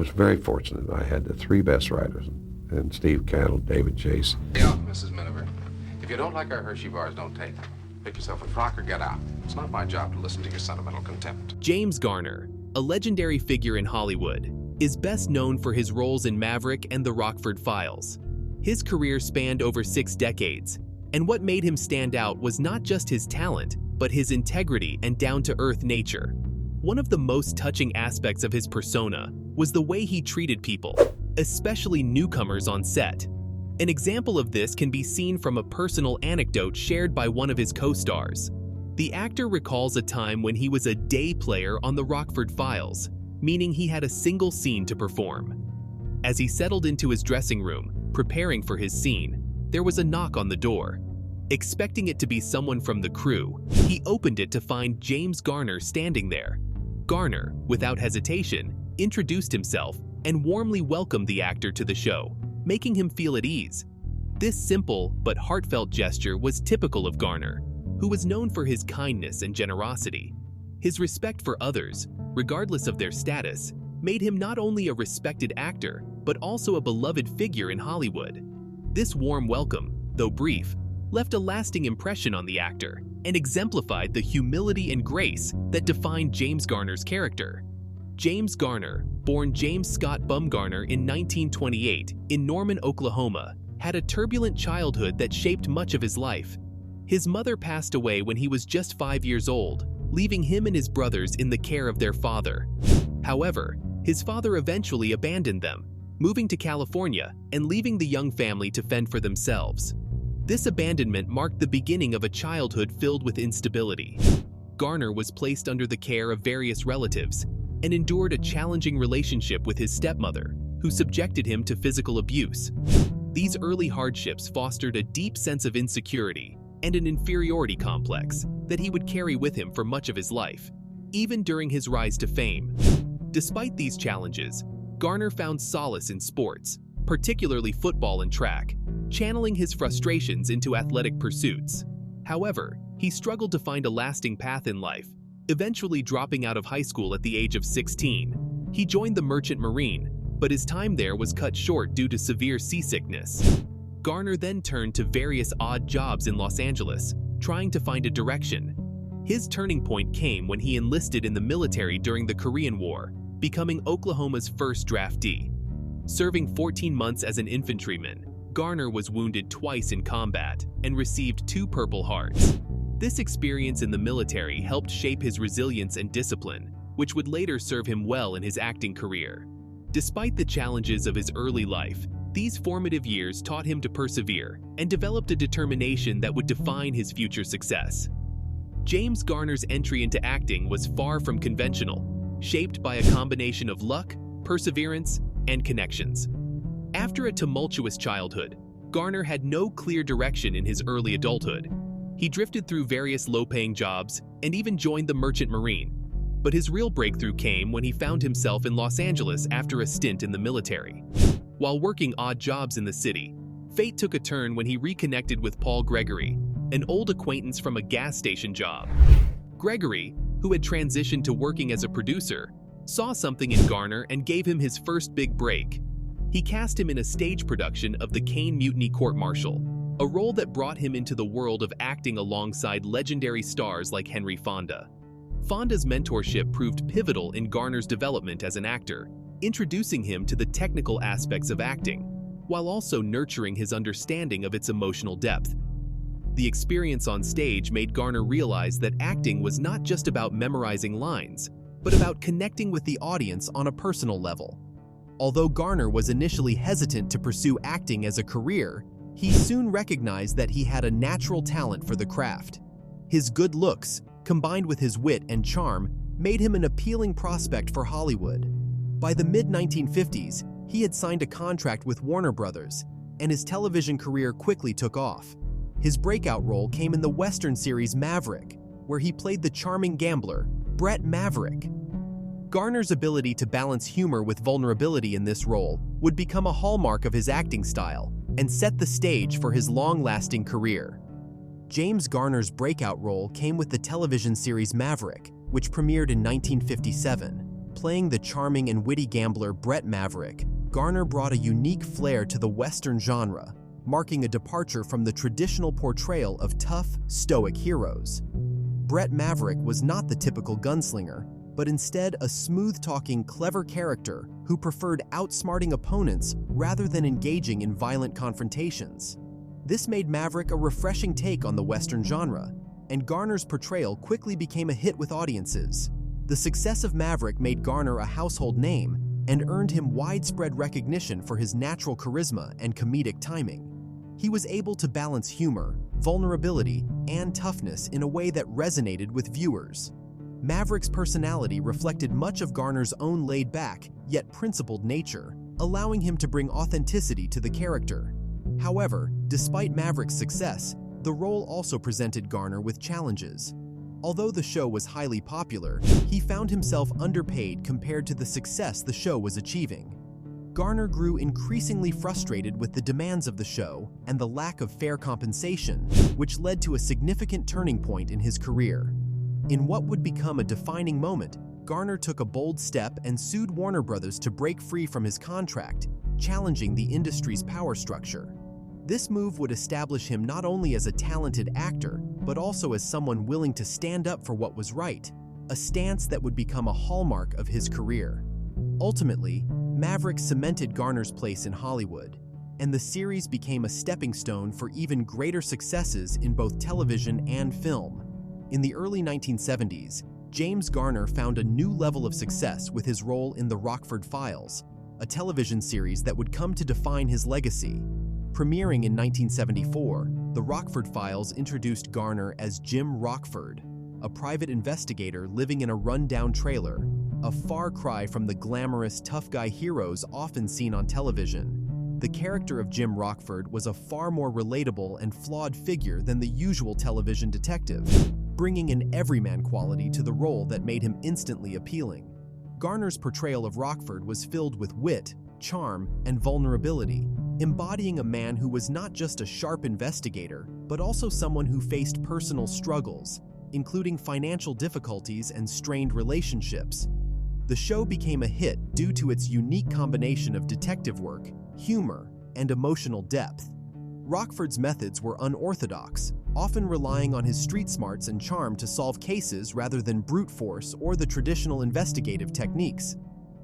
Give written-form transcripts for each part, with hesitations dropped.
was very fortunate. I had the three best writers, and Steve Cannell, David Chase. Hey, out, Mrs. Miniver. If you don't like our Hershey bars, don't take them. Pick yourself a frock or get out. It's not my job to listen to your sentimental contempt. James Garner, a legendary figure in Hollywood, is best known for his roles in Maverick and the Rockford Files. His career spanned over 6 decades, and what made him stand out was not just his talent, but his integrity and down-to-earth nature. One of the most touching aspects of his persona was the way he treated people, especially newcomers on set. An example of this can be seen from a personal anecdote shared by one of his co-stars. The actor recalls a time when he was a day player on the Rockford Files, meaning he had a single scene to perform. As he settled into his dressing room, preparing for his scene, there was a knock on the door. Expecting it to be someone from the crew, he opened it to find James Garner standing there. Garner, without hesitation, introduced himself and warmly welcomed the actor to the show, making him feel at ease. This simple but heartfelt gesture was typical of Garner, who was known for his kindness and generosity. His respect for others, regardless of their status, made him not only a respected actor, but also a beloved figure in Hollywood. This warm welcome, though brief, left a lasting impression on the actor and exemplified the humility and grace that defined James Garner's character. James Garner, born James Scott Bumgarner in 1928 in Norman, Oklahoma, had a turbulent childhood that shaped much of his life. His mother passed away when he was just 5 years old, leaving him and his brothers in the care of their father. However, his father eventually abandoned them, moving to California and leaving the young family to fend for themselves. This abandonment marked the beginning of a childhood filled with instability. Garner was placed under the care of various relatives and endured a challenging relationship with his stepmother, who subjected him to physical abuse. These early hardships fostered a deep sense of insecurity and an inferiority complex that he would carry with him for much of his life, even during his rise to fame. Despite these challenges, Garner found solace in sports, particularly football and track, channeling his frustrations into athletic pursuits. However, he struggled to find a lasting path in life, eventually dropping out of high school at the age of 16. He joined the Merchant Marine, but his time there was cut short due to severe seasickness. Garner then turned to various odd jobs in Los Angeles, trying to find a direction. His turning point came when he enlisted in the military during the Korean War, becoming Oklahoma's first draftee. Serving 14 months as an infantryman, Garner was wounded twice in combat and received 2 Purple Hearts. This experience in the military helped shape his resilience and discipline, which would later serve him well in his acting career. Despite the challenges of his early life, these formative years taught him to persevere and developed a determination that would define his future success. James Garner's entry into acting was far from conventional, shaped by a combination of luck, perseverance, and connections. After a tumultuous childhood, Garner had no clear direction in his early adulthood. He drifted through various low-paying jobs and even joined the Merchant Marine. But his real breakthrough came when he found himself in Los Angeles after a stint in the military. While working odd jobs in the city, fate took a turn when he reconnected with Paul Gregory, an old acquaintance from a gas station job. Gregory, who had transitioned to working as a producer, saw something in Garner and gave him his first big break. He cast him in a stage production of the Caine Mutiny Court-Martial, a role that brought him into the world of acting alongside legendary stars like Henry Fonda. Fonda's mentorship proved pivotal in Garner's development as an actor, introducing him to the technical aspects of acting, while also nurturing his understanding of its emotional depth. The experience on stage made Garner realize that acting was not just about memorizing lines, but about connecting with the audience on a personal level. Although Garner was initially hesitant to pursue acting as a career, he soon recognized that he had a natural talent for the craft. His good looks, combined with his wit and charm, made him an appealing prospect for Hollywood. By the mid-1950s, he had signed a contract with Warner Brothers, and his television career quickly took off. His breakout role came in the Western series Maverick, where he played the charming gambler, Brett Maverick. Garner's ability to balance humor with vulnerability in this role would become a hallmark of his acting style and set the stage for his long-lasting career. James Garner's breakout role came with the television series Maverick, which premiered in 1957. Playing the charming and witty gambler Brett Maverick, Garner brought a unique flair to the Western genre, marking a departure from the traditional portrayal of tough, stoic heroes. Brett Maverick was not the typical gunslinger, but instead a smooth-talking, clever character who preferred outsmarting opponents rather than engaging in violent confrontations. This made Maverick a refreshing take on the Western genre, and Garner's portrayal quickly became a hit with audiences. The success of Maverick made Garner a household name and earned him widespread recognition for his natural charisma and comedic timing. He was able to balance humor, vulnerability, and toughness in a way that resonated with viewers. Maverick's personality reflected much of Garner's own laid-back, yet principled nature, allowing him to bring authenticity to the character. However, despite Maverick's success, the role also presented Garner with challenges. Although the show was highly popular, he found himself underpaid compared to the success the show was achieving. Garner grew increasingly frustrated with the demands of the show and the lack of fair compensation, which led to a significant turning point in his career. In what would become a defining moment, Garner took a bold step and sued Warner Bros. To break free from his contract, challenging the industry's power structure. This move would establish him not only as a talented actor, but also as someone willing to stand up for what was right, a stance that would become a hallmark of his career. Ultimately, Maverick cemented Garner's place in Hollywood, and the series became a stepping stone for even greater successes in both television and film. In the early 1970s, James Garner found a new level of success with his role in The Rockford Files, a television series that would come to define his legacy. Premiering in 1974, The Rockford Files introduced Garner as Jim Rockford, a private investigator living in a run-down trailer, a far cry from the glamorous tough guy heroes often seen on television. The character of Jim Rockford was a far more relatable and flawed figure than the usual television detective, bringing an everyman quality to the role that made him instantly appealing. Garner's portrayal of Rockford was filled with wit, charm, and vulnerability, embodying a man who was not just a sharp investigator, but also someone who faced personal struggles, including financial difficulties and strained relationships. The show became a hit due to its unique combination of detective work, humor, and emotional depth. Rockford's methods were unorthodox, often relying on his street smarts and charm to solve cases rather than brute force or the traditional investigative techniques.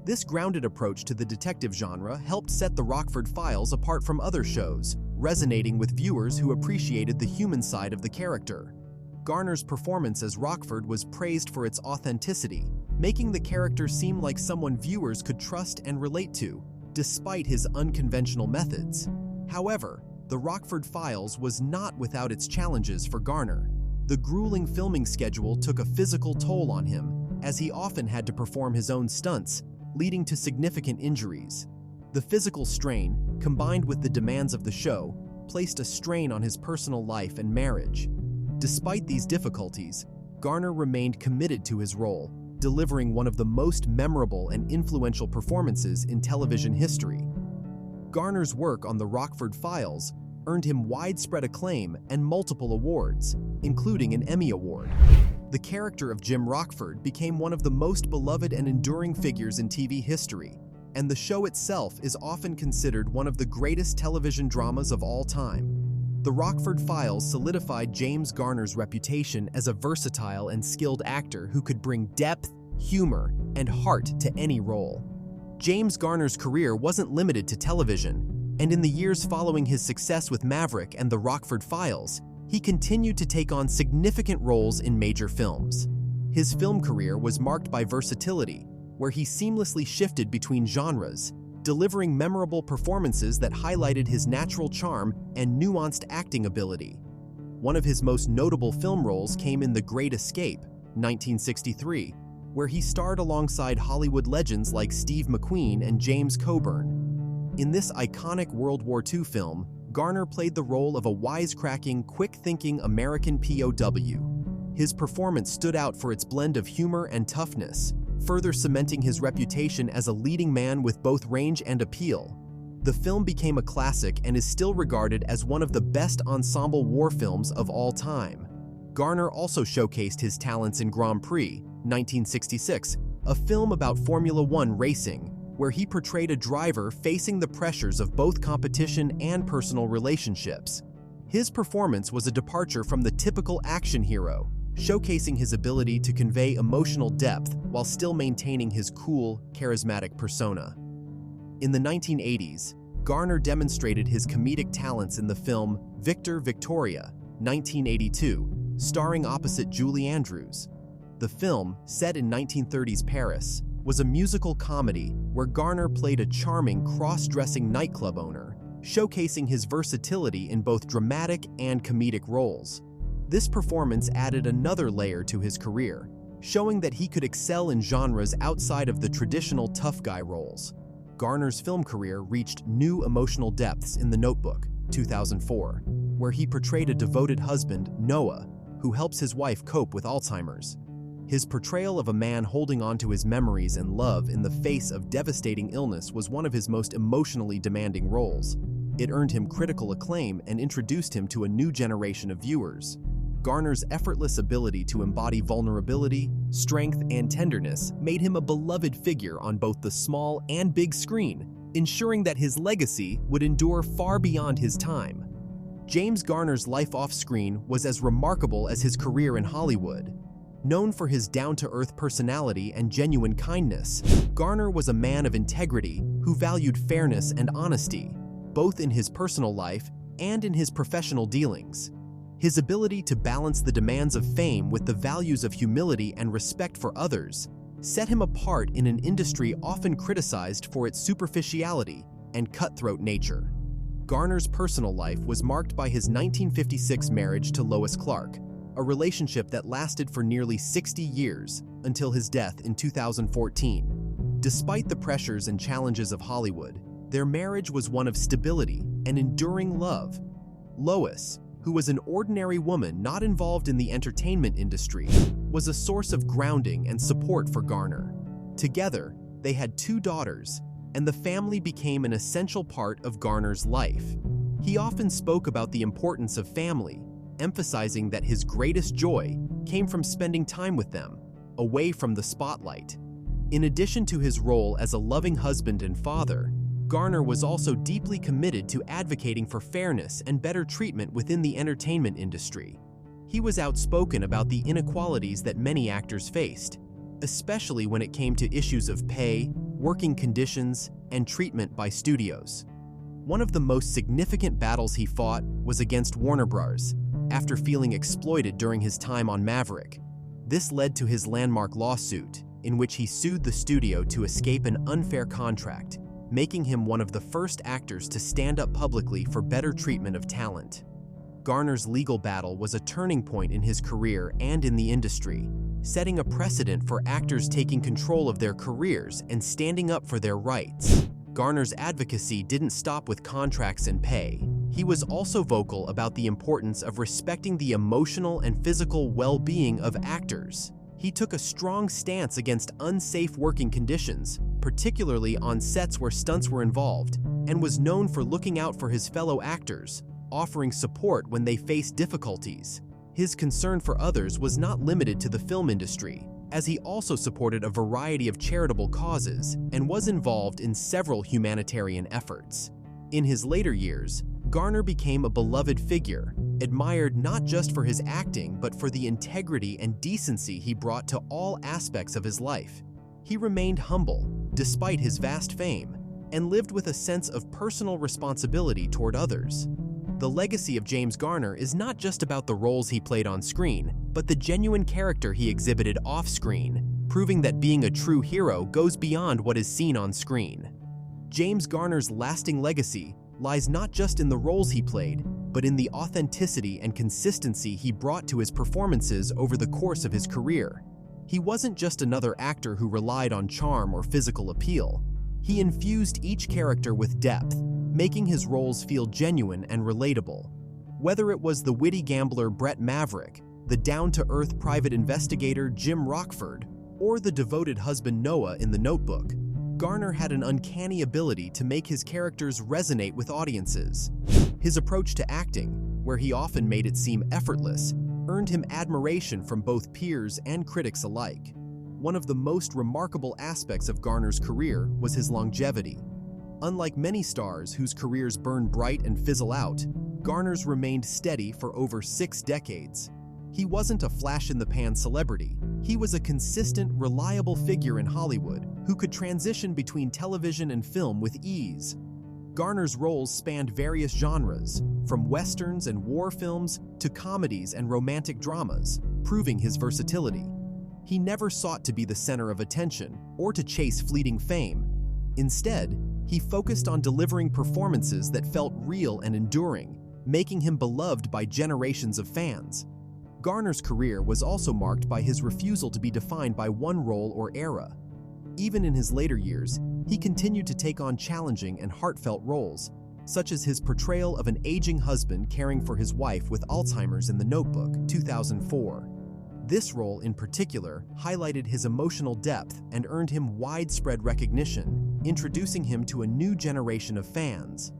This grounded approach to the detective genre helped set The Rockford Files apart from other shows, resonating with viewers who appreciated the human side of the character. Garner's performance as Rockford was praised for its authenticity, making the character seem like someone viewers could trust and relate to, despite his unconventional methods. However, The Rockford Files was not without its challenges for Garner. The grueling filming schedule took a physical toll on him, as he often had to perform his own stunts, leading to significant injuries. The physical strain, combined with the demands of the show, placed a strain on his personal life and marriage. Despite these difficulties, Garner remained committed to his role, delivering one of the most memorable and influential performances in television history. Garner's work on The Rockford Files earned him widespread acclaim and multiple awards, including an Emmy Award. The character of Jim Rockford became one of the most beloved and enduring figures in TV history, and the show itself is often considered one of the greatest television dramas of all time. The Rockford Files solidified James Garner's reputation as a versatile and skilled actor who could bring depth, humor, and heart to any role. James Garner's career wasn't limited to television, and in the years following his success with Maverick and The Rockford Files, he continued to take on significant roles in major films. His film career was marked by versatility, where he seamlessly shifted between genres, delivering memorable performances that highlighted his natural charm and nuanced acting ability. One of his most notable film roles came in The Great Escape, 1963, where he starred alongside Hollywood legends like Steve McQueen and James Coburn. In this iconic World War II film, Garner played the role of a wisecracking, quick-thinking American POW. His performance stood out for its blend of humor and toughness, further cementing his reputation as a leading man with both range and appeal. The film became a classic and is still regarded as one of the best ensemble war films of all time. Garner also showcased his talents in Grand Prix, 1966, a film about Formula One racing, where he portrayed a driver facing the pressures of both competition and personal relationships. His performance was a departure from the typical action hero, showcasing his ability to convey emotional depth while still maintaining his cool, charismatic persona. In the 1980s, Garner demonstrated his comedic talents in the film Victor Victoria, 1982, starring opposite Julie Andrews. The film, set in 1930s Paris, was a musical comedy where Garner played a charming cross-dressing nightclub owner, showcasing his versatility in both dramatic and comedic roles. This performance added another layer to his career, showing that he could excel in genres outside of the traditional tough guy roles. Garner's film career reached new emotional depths in The Notebook, 2004, where he portrayed a devoted husband, Noah, who helps his wife cope with Alzheimer's. His portrayal of a man holding on to his memories and love in the face of devastating illness was one of his most emotionally demanding roles. It earned him critical acclaim and introduced him to a new generation of viewers. Garner's effortless ability to embody vulnerability, strength, and tenderness made him a beloved figure on both the small and big screen, ensuring that his legacy would endure far beyond his time. James Garner's life off-screen was as remarkable as his career in Hollywood. Known for his down-to-earth personality and genuine kindness, Garner was a man of integrity who valued fairness and honesty, both in his personal life and in his professional dealings. His ability to balance the demands of fame with the values of humility and respect for others set him apart in an industry often criticized for its superficiality and cutthroat nature. Garner's personal life was marked by his 1956 marriage to Lois Clark, a relationship that lasted for nearly 60 years until his death in 2014. Despite the pressures and challenges of Hollywood, their marriage was one of stability and enduring love. Lois, who was an ordinary woman not involved in the entertainment industry, was a source of grounding and support for Garner. Together, they had 2 daughters, and the family became an essential part of Garner's life. He often spoke about the importance of family, emphasizing that his greatest joy came from spending time with them, away from the spotlight. In addition to his role as a loving husband and father, Garner was also deeply committed to advocating for fairness and better treatment within the entertainment industry. He was outspoken about the inequalities that many actors faced, especially when it came to issues of pay, working conditions, and treatment by studios. One of the most significant battles he fought was against Warner Bros. After feeling exploited during his time on Maverick. This led to his landmark lawsuit, in which he sued the studio to escape an unfair contract, making him one of the first actors to stand up publicly for better treatment of talent. Garner's legal battle was a turning point in his career and in the industry, setting a precedent for actors taking control of their careers and standing up for their rights. Garner's advocacy didn't stop with contracts and pay. He was also vocal about the importance of respecting the emotional and physical well-being of actors. He took a strong stance against unsafe working conditions, particularly on sets where stunts were involved, and was known for looking out for his fellow actors, offering support when they faced difficulties. His concern for others was not limited to the film industry, as he also supported a variety of charitable causes and was involved in several humanitarian efforts. In his later years, Garner became a beloved figure, admired not just for his acting but for the integrity and decency he brought to all aspects of his life. He remained humble, despite his vast fame, and lived with a sense of personal responsibility toward others. The legacy of James Garner is not just about the roles he played on screen, but the genuine character he exhibited off-screen, proving that being a true hero goes beyond what is seen on screen. James Garner's lasting legacy lies not just in the roles he played, but in the authenticity and consistency he brought to his performances over the course of his career. He wasn't just another actor who relied on charm or physical appeal. He infused each character with depth, making his roles feel genuine and relatable. Whether it was the witty gambler Brett Maverick, the down-to-earth private investigator Jim Rockford, or the devoted husband Noah in The Notebook, Garner had an uncanny ability to make his characters resonate with audiences. His approach to acting, where he often made it seem effortless, earned him admiration from both peers and critics alike. One of the most remarkable aspects of Garner's career was his longevity. Unlike many stars whose careers burn bright and fizzle out, Garner's remained steady for over 6 decades. He wasn't a flash-in-the-pan celebrity. He was a consistent, reliable figure in Hollywood who could transition between television and film with ease. Garner's roles spanned various genres, from westerns and war films to comedies and romantic dramas, proving his versatility. He never sought to be the center of attention or to chase fleeting fame. Instead, he focused on delivering performances that felt real and enduring, making him beloved by generations of fans. Garner's career was also marked by his refusal to be defined by one role or era. Even in his later years, he continued to take on challenging and heartfelt roles, such as his portrayal of an aging husband caring for his wife with Alzheimer's in The Notebook, 2004. This role in particular highlighted his emotional depth and earned him widespread recognition, introducing him to a new generation of fans.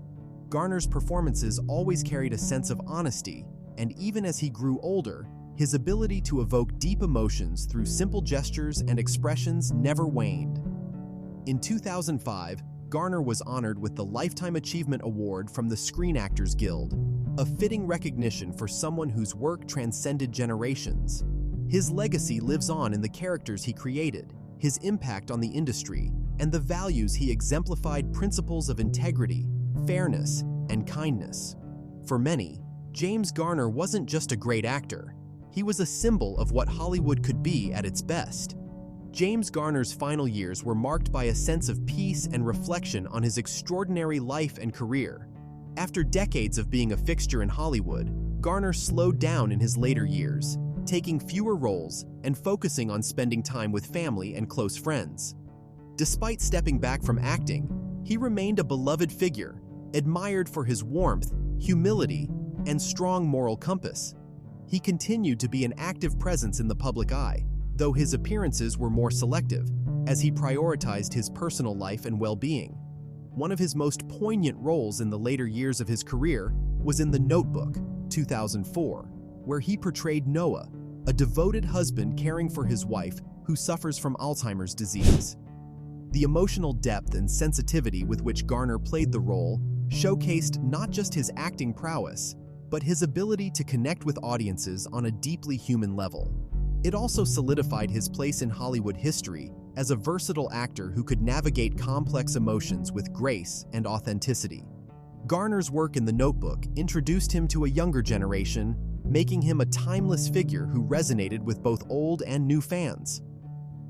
Garner's performances always carried a sense of honesty, and even as he grew older, his ability to evoke deep emotions through simple gestures and expressions never waned. In 2005, Garner was honored with the Lifetime Achievement Award from the Screen Actors Guild, a fitting recognition for someone whose work transcended generations. His legacy lives on in the characters he created, his impact on the industry, and the values he exemplified: principles of integrity, fairness, and kindness. For many, James Garner wasn't just a great actor. He was a symbol of what Hollywood could be at its best. James Garner's final years were marked by a sense of peace and reflection on his extraordinary life and career. After decades of being a fixture in Hollywood, Garner slowed down in his later years, taking fewer roles and focusing on spending time with family and close friends. Despite stepping back from acting, he remained a beloved figure, admired for his warmth, humility, and strong moral compass. He continued to be an active presence in the public eye, though his appearances were more selective, as he prioritized his personal life and well-being. One of his most poignant roles in the later years of his career was in The Notebook, 2004, where he portrayed Noah, a devoted husband caring for his wife who suffers from Alzheimer's disease. The emotional depth and sensitivity with which Garner played the role showcased not just his acting prowess, but his ability to connect with audiences on a deeply human level. It also solidified his place in Hollywood history as a versatile actor who could navigate complex emotions with grace and authenticity. Garner's work in The Notebook introduced him to a younger generation, making him a timeless figure who resonated with both old and new fans.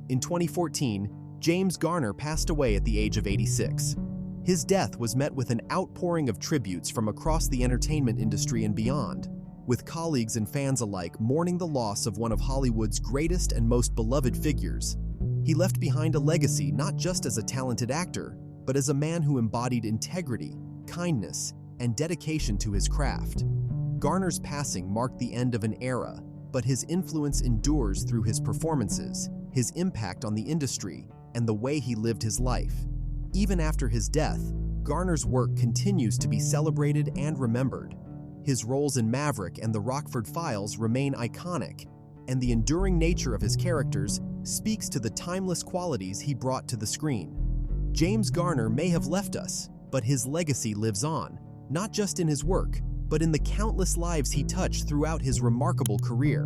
In 2014, James Garner passed away at the age of 86. His death was met with an outpouring of tributes from across the entertainment industry and beyond, with colleagues and fans alike mourning the loss of one of Hollywood's greatest and most beloved figures. He left behind a legacy not just as a talented actor, but as a man who embodied integrity, kindness, and dedication to his craft. Garner's passing marked the end of an era, but his influence endures through his performances, his impact on the industry, and the way he lived his life. Even after his death, Garner's work continues to be celebrated and remembered. His roles in Maverick and the Rockford Files remain iconic, and the enduring nature of his characters speaks to the timeless qualities he brought to the screen. James Garner may have left us, but his legacy lives on, not just in his work, but in the countless lives he touched throughout his remarkable career.